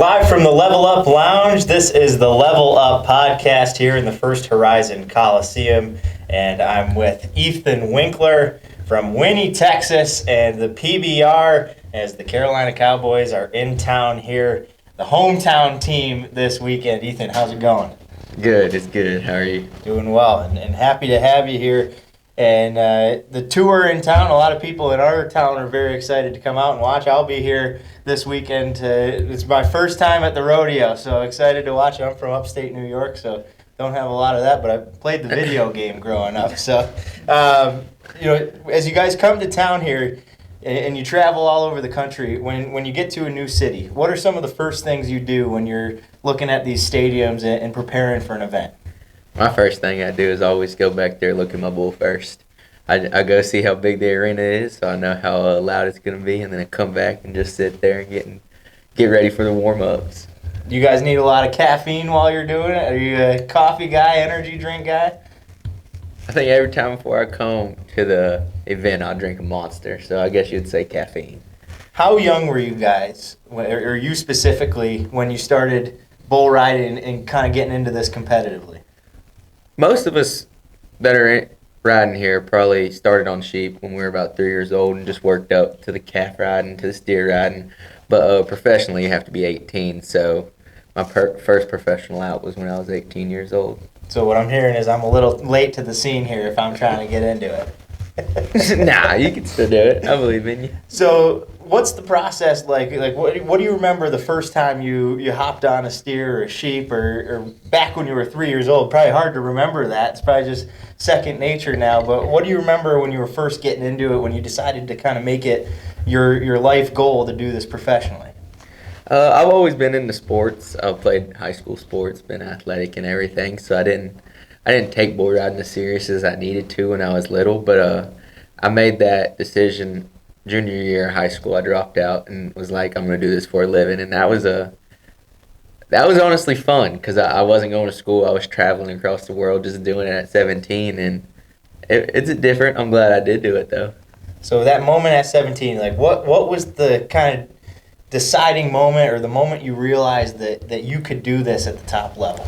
Live from the Level Up Lounge, this is the Level Up podcast here in the First Horizon Coliseum, and I'm with Ethan Winckler from Winnie, Texas, and the PBR as the Carolina Cowboys are in town here, the hometown team this weekend. Ethan, how's it going? Good, it's good. How are you? Doing well, and happy to have you here. And the tour in town, a lot of people in our town are very excited to come out and watch. I'll be here this weekend. It's my first time at the rodeo, so excited to watch. I'm from upstate New York, so don't have a lot of that, but I played the video game growing up. So, as you guys come to town here and you travel all over the country, when you get to a new city, what are some of the first things you do when you're looking at these stadiums and preparing for an event? My first thing I do is always go back there and look at my bull first. I go see how big the arena is, so I know how loud it's going to be, and then I come back and just sit there and get ready for the warm-ups. Do you guys need a lot of caffeine while you're doing it? Are you a coffee guy, energy drink guy? I think every time before I come to the event, I'll drink a Monster, so I guess you'd say caffeine. How young were you guys, or you specifically, when you started bull riding and kind of getting into this competitively? Most of us that are riding here probably started on sheep when we were about 3 years old and just worked up to the calf riding, to the steer riding. But professionally, you have to be 18, so my first professional out was when I was 18 years old. So what I'm hearing is I'm a little late to the scene here if I'm trying to get into it. Nah, you can still do it. I believe in you. So what's the process like? Like, what do you remember the first time you hopped on a steer or a sheep or back when you were 3 years old? Probably hard to remember that. It's probably just second nature now. But what do you remember when you were first getting into it, when you decided to kind of make it your life goal to do this professionally? I've always been into sports. I've played high school sports, been athletic and everything. So I didn't take bull riding as serious as I needed to when I was little. But I made that decision junior year of high school. I dropped out and was like, I'm going to do this for a living. And that was honestly fun because I wasn't going to school. I was traveling across the world just doing it at 17. And it's different. I'm glad I did do it, though. So that moment at 17, like what was the kind of deciding moment or the moment you realized that you could do this at the top level?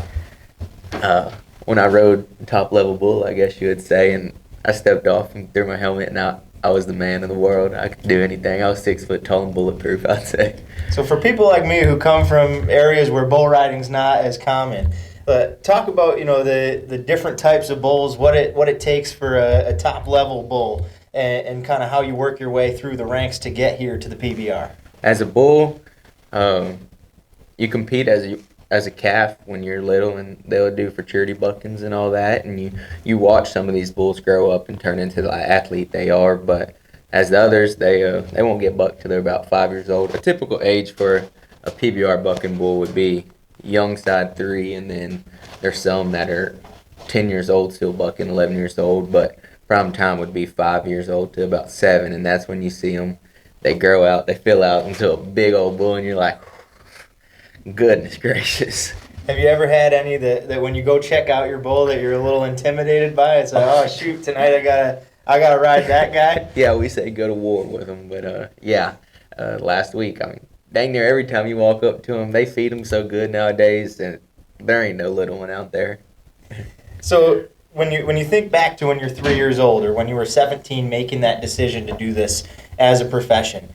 When I rode top level bull, I guess you would say, and I stepped off and threw my helmet and I was the man of the world. I could do anything. I was 6 foot tall and bulletproof, I'd say. So for people like me who come from areas where bull riding's not as common, talk about the different types of bulls, what it takes for a top level bull, and kind of how you work your way through the ranks to get here to the PBR. As a bull, you compete as a calf when you're little, and they'll do futurity buckings and all that, and you watch some of these bulls grow up and turn into the athlete they are. But as the others, they won't get bucked till they're about 5 years old. A typical age for a PBR bucking bull would be young side 3, and then there's some that are 10 years old still bucking, 11 years old, but prime time would be 5 years old to about 7, and that's when you see them. They grow out, they fill out into a big old bull, and you're like, goodness gracious. Have you ever had any that when you go check out your bull that you're a little intimidated by? It's like, oh shoot, tonight I gotta ride that guy. Yeah, we say go to war with them, but last week, I mean, dang near every time you walk up to them, they feed them so good nowadays, and there ain't no little one out there. So when you think back to when you're 3 years old or when you were 17 making that decision to do this as a profession,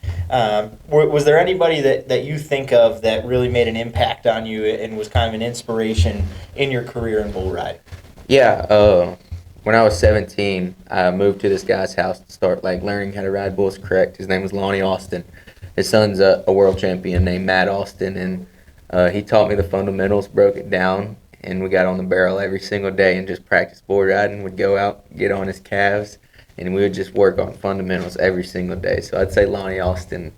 was there anybody that you think of that really made an impact on you and was kind of an inspiration in your career in bull riding? Yeah, when I was 17, I moved to this guy's house to start learning how to ride bulls correct. His name was Lonnie Austin. His son's a world champion named Matt Austin, and he taught me the fundamentals, broke it down, and we got on the barrel every single day and just practiced bull riding. We'd go out, get on his calves, and we would just work on fundamentals every single day. So I'd say Lonnie Austin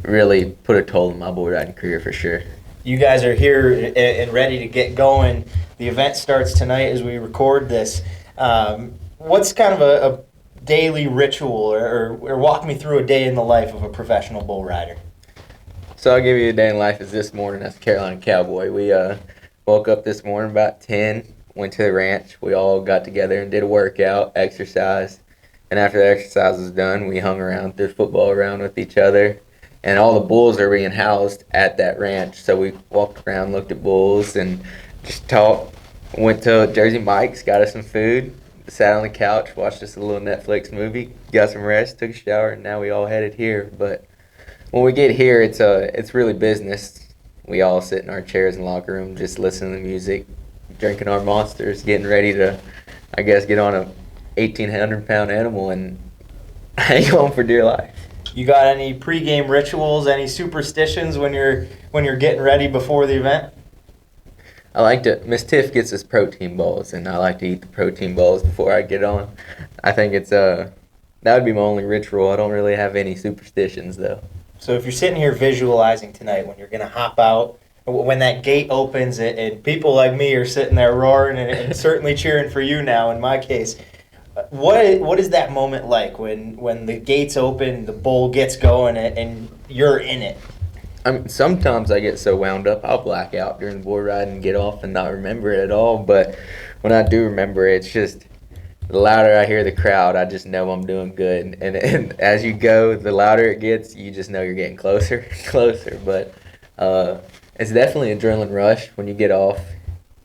really put a toll on my bull riding career for sure. You guys are here and ready to get going. The event starts tonight as we record this. What's kind of a daily ritual or walk me through a day in the life of a professional bull rider? So I'll give you a day in life as this morning as a Carolina Cowboy. We woke up this morning about 10, went to the ranch. We all got together and did a workout, exercise. And after the exercise was done, we hung around, threw football around with each other. and all the bulls are being housed at that ranch. So we walked around, looked at bulls, and just talked. Went to Jersey Mike's, got us some food, sat on the couch, watched us a little Netflix movie, got some rest, took a shower, and now we all headed here. But when we get here, it's really business. We all sit in our chairs in the locker room, just listening to music, drinking our monsters, getting ready to, I guess, get on a 1,800-pound animal and hang on for dear life. You got any pregame rituals, any superstitions when you're getting ready before the event? I like to, Miss Tiff gets us protein balls, and I like to eat the protein balls before I get on. I think that would be my only ritual. I don't really have any superstitions, though. So if you're sitting here visualizing tonight when you're going to hop out, when that gate opens and people like me are sitting there roaring and certainly cheering for you now in my case, what is that moment like when the gates open, the bull gets going, and you're in it? I mean, sometimes I get so wound up, I'll black out during the bull ride and get off and not remember it at all. But when I do remember it, it's just the louder I hear the crowd, I just know I'm doing good. And as you go, the louder it gets, you just know you're getting closer, closer. But it's definitely an adrenaline rush when you get off.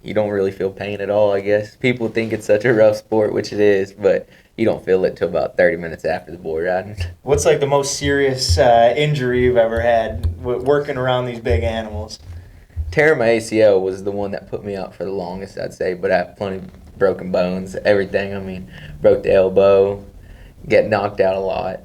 You don't really feel pain at all, I guess. People think it's such a rough sport, which it is, but you don't feel it till about 30 minutes after the bull riding. What's like the most serious injury you've ever had working around these big animals? Tearing my ACL was the one that put me out for the longest, I'd say, but I have plenty of broken bones, everything. I mean, broke the elbow, get knocked out a lot.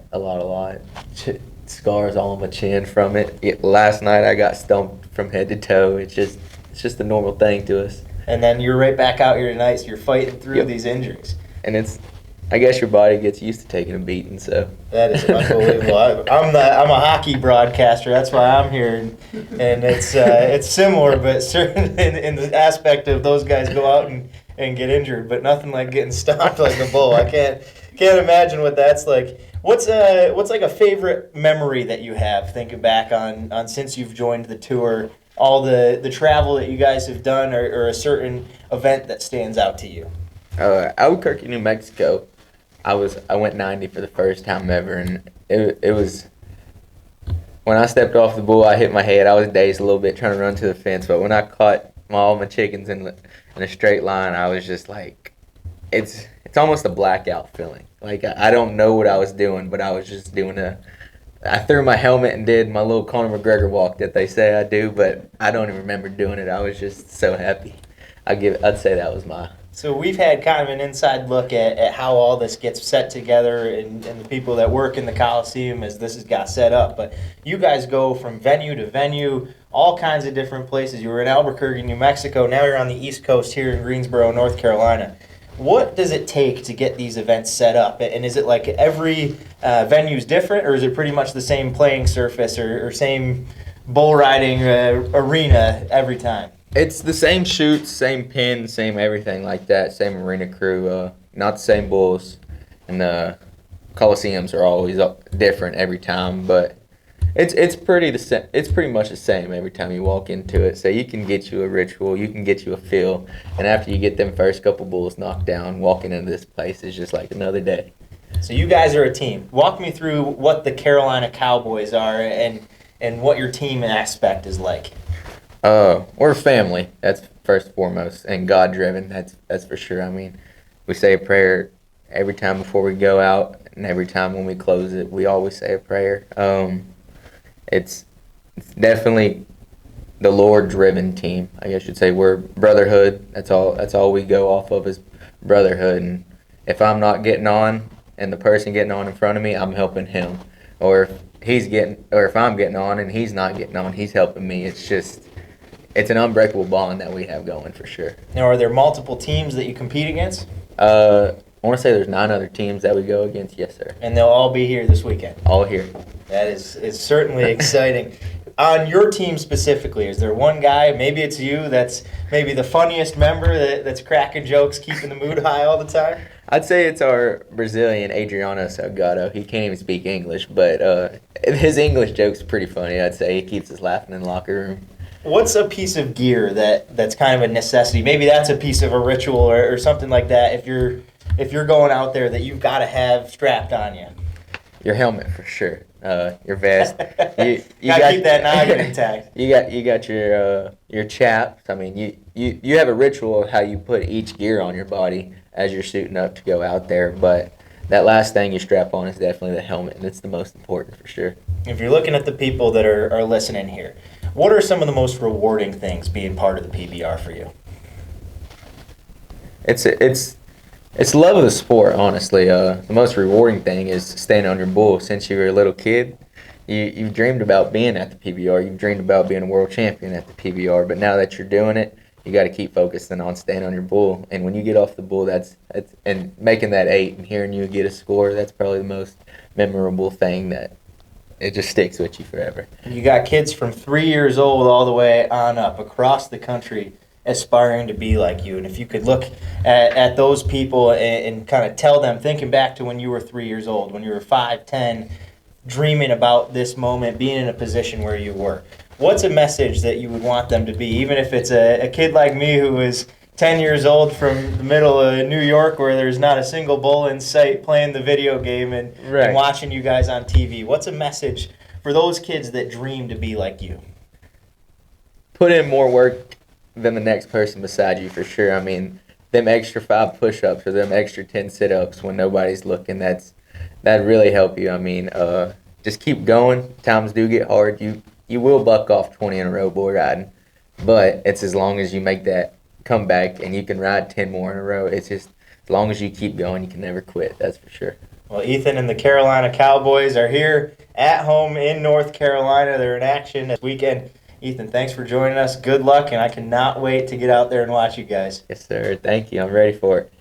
Scars all on my chin from it. Last night I got stumped from head to toe. It's just a normal thing to us. And then you're right back out here tonight, so you're fighting through these injuries. And I guess your body gets used to taking a beating, so. That is unbelievable. I'm a hockey broadcaster. That's why I'm here, and it's similar, but certainly in the aspect of those guys go out and get injured, but nothing like getting stomped like a bull. I can't imagine what that's like. What's like a favorite memory that you have thinking back on since you've joined the tour? All the travel that you guys have done, or a certain event that stands out to you? Albuquerque, New Mexico. I went 90 for the first time ever, and it was when I stepped off the bull, I hit my head. I was dazed a little bit trying to run to the fence, but when I caught all my chickens in a straight line, I was just like, it's almost a blackout feeling. Like I don't know what I was doing, but I was just doing I threw my helmet and did my little Conor McGregor walk that they say I do, but I don't even remember doing it. I was just so happy. I'd say that was my. So we've had kind of an inside look at how all this gets set together and the people that work in the Coliseum as this has got set up. But you guys go from venue to venue, all kinds of different places. You were in Albuquerque, New Mexico. Now you're on the East Coast here in Greensboro, North Carolina. What does it take to get these events set up? And is it like every venue's different, or is it pretty much the same playing surface or same bull riding arena every time? It's the same chutes, same pin, same everything like that, same arena crew, not the same bulls. And the Coliseums are always different every time, but it's pretty much the same every time you walk into it. So you can get you a ritual, you can get you a feel, and after you get them first couple bulls knocked down, walking into this place is just like another day. So you guys are a team. Walk me through what the Carolina Cowboys are and what your team aspect is like. We're a family, that's first and foremost, and God-driven, that's for sure. I mean, we say a prayer every time before we go out, and every time when we close it, we always say a prayer. It's definitely the Lord-driven team, I guess you'd say. We're brotherhood, that's all we go off of is brotherhood, and if I'm not getting on, and the person getting on in front of me, I'm helping him. Or if I'm getting on and he's not getting on, he's helping me. It's an unbreakable bond that we have going for sure. Now, are there multiple teams that you compete against? I want to say there's 9 other teams that we go against. Yes, sir. And they'll all be here this weekend? All here. That is certainly exciting. On your team specifically, is there one guy, maybe it's you, that's maybe the funniest member that's cracking jokes, keeping the mood high all the time? I'd say it's our Brazilian, Adriano Salgado. He can't even speak English, but his English joke's pretty funny, I'd say. He keeps us laughing in the locker room. What's a piece of gear that's kind of a necessity? Maybe that's a piece of a ritual or something like that if you're going out there that you've got to have strapped on you. Your helmet for sure. Your vest. You Gotta keep that noggin intact. You got your chaps. I mean, you have a ritual of how you put each gear on your body as you're suiting up to go out there. But that last thing you strap on is definitely the helmet, and it's the most important for sure. If you're looking at the people that are listening here, what are some of the most rewarding things being part of the PBR for you? It's love of the sport, honestly. The most rewarding thing is standing on your bull. Since you were a little kid, you've dreamed about being at the PBR. You've dreamed about being a world champion at the PBR. But now that you're doing it, you got to keep focusing on staying on your bull. And when you get off the bull, that's and making that 8 and hearing you get a score, that's probably the most memorable thing that it just sticks with you forever. You got kids from 3 years old all the way on up across the country aspiring to be like you. And if you could look at those people and kind of tell them, thinking back to when you were 3 years old, when you were 5, 10, dreaming about this moment, being in a position where you were, what's a message that you would want them to be, even if it's a kid like me who is 10 years old from the middle of New York where there's not a single bull in sight, playing the video game and watching you guys on TV? What's a message for those kids that dream to be like you? Put in more work than the next person beside you, for sure. I mean, them extra 5 push-ups or them extra 10 sit-ups when nobody's looking, that really help you. I mean, just keep going. Times do get hard. You will buck off 20 in a row bull riding, but it's as long as you make that comeback and you can ride 10 more in a row. It's just as long as you keep going, you can never quit. That's for sure. Well, Ethan and the Carolina Cowboys are here at home in North Carolina. They're in action this weekend. Ethan, thanks for joining us. Good luck, and I cannot wait to get out there and watch you guys. Yes, sir. Thank you. I'm ready for it.